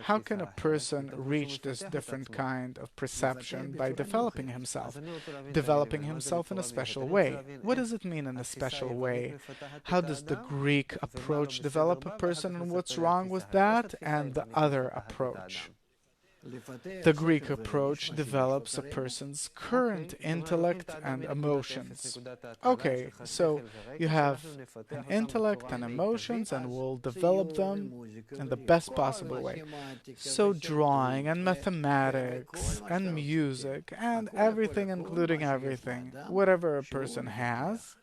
how can a person reach this different kind of perception by developing himself? Developing himself in a special way. What does it mean in a special way? How does the Greek approach develop a person, and what's wrong with that and the other approach? The Greek approach develops a person's current intellect and emotions. Okay, so you have an intellect and emotions, and we'll develop them in the best possible way. So drawing and mathematics and music and everything, including everything, whatever a person has,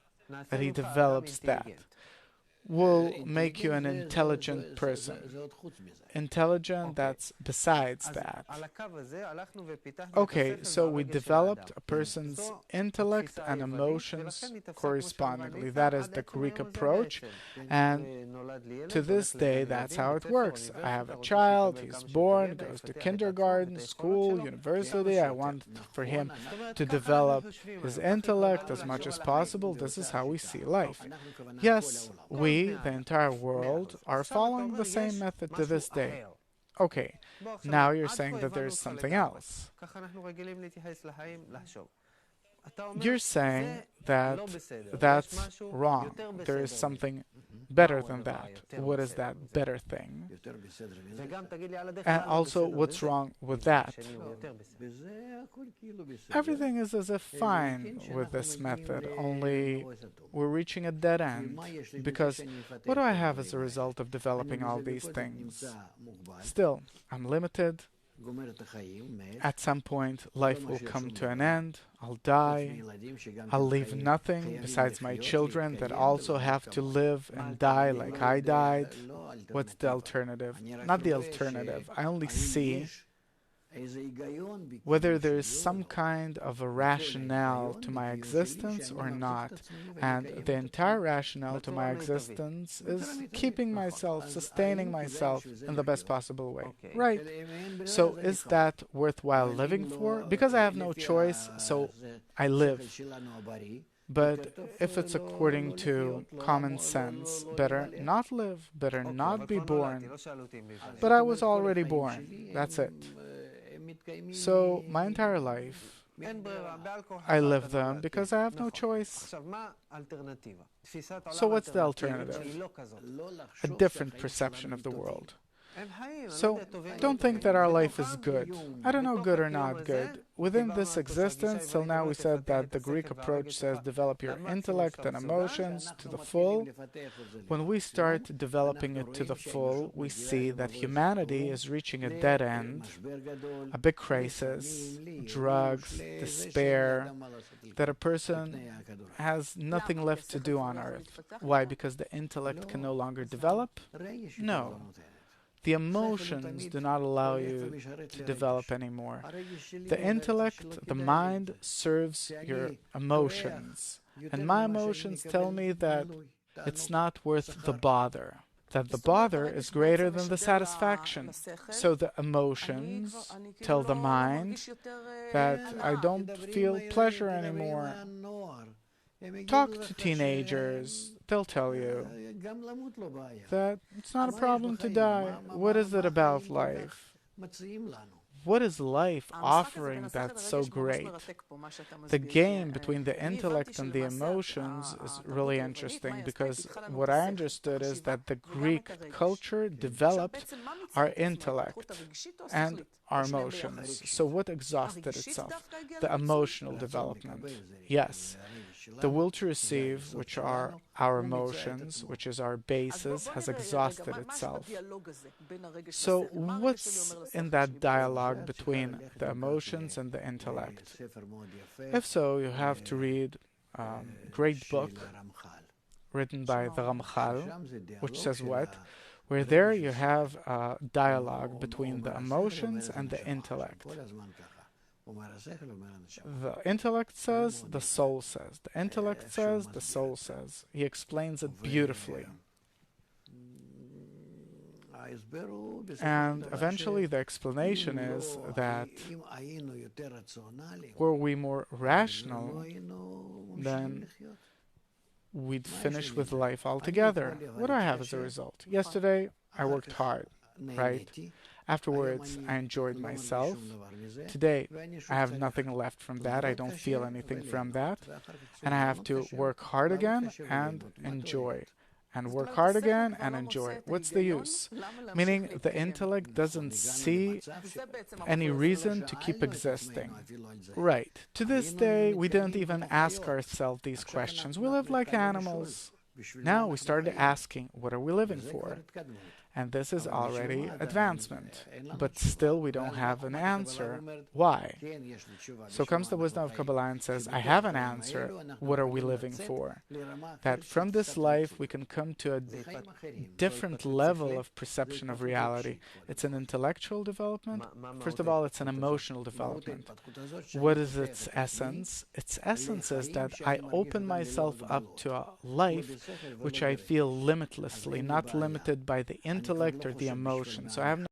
that he develops that, will make you an intelligent person. Intelligent, that's besides that. Okay, so we developed a person's intellect and emotions correspondingly. That is the Greek approach, and to this day, that's how it works. I have a child, he's born, goes to kindergarten, school, university. I want for him to develop his intellect as much as possible. This is how we see life. Yes, we, the entire world, are following the same method to this day. Okay, now you're saying that there's something else. You're saying that that's wrong. There is something better than that. What is that better thing? And also, what's wrong with that? Everything is as if fine with this method, only we're reaching a dead end. Because what do I have as a result of developing all these things? Still, I'm limited. At some point, life will come to an end. I'll die. I'll leave nothing besides my children that also have to live and die like I died. What's the alternative? Not the alternative. I only see whether there is some kind of a rationale to my existence or not. And the entire rationale to my existence is keeping myself, sustaining myself in the best possible way. Right. So is that worthwhile living for? Because I have no choice, so I live. But if it's according to common sense, better not live, better not be born. But I was already born. That's it. So my entire life, I live them because I have no choice. So what's the alternative? A different perception of the world. So don't think that our life is good. I don't know good or not good. Within this existence, till now we said that the Greek approach says develop your intellect and emotions to the full. When we start developing it to the full, we see that humanity is reaching a dead end, a big crisis, drugs, despair, that a person has nothing left to do on earth. Why? Because the intellect can no longer develop? No. The emotions do not allow you to develop anymore. The intellect, the mind, serves your emotions. And my emotions tell me that it's not worth the bother. That the bother is greater than the satisfaction. So the emotions tell the mind that I don't feel pleasure anymore. Talk to teenagers. They'll tell you that it's not a problem to die. What is it about life? What is life offering that's so great? The game between the intellect and the emotions is really interesting, because what I understood is that the Greek culture developed our intellect and our emotions. So what exhausted itself? The emotional development. Yes. The will to receive, which are our emotions, which is our basis, has exhausted itself. So what's in that dialogue between the emotions and the intellect? If so, you have to read a great book written by the Ramchal, which says what? Where there you have a dialogue between the emotions and the intellect. The intellect says, the soul says. The intellect says, the soul says. He explains it beautifully. And eventually the explanation is that were we more rational, then we'd finish with life altogether. What do I have as a result? Yesterday, I worked hard, right? Afterwards, I enjoyed myself. Today, I have nothing left from that. I don't feel anything from that. And I have to work hard again and enjoy. And work hard again and enjoy. What's the use? Meaning the intellect doesn't see any reason to keep existing. Right. To this day, we didn't even ask ourselves these questions. We live like animals. Now we started asking, what are we living for? And this is already advancement. But still we don't have an answer. Why? So comes the wisdom of Kabbalah and says, I have an answer. What are we living for? That from this life we can come to a different level of perception of reality. It's an intellectual development. First of all, it's an emotional development. What is its essence? Its essence is that I open myself up to a life which I feel limitlessly, not limited by the intellect or the emotion. So I have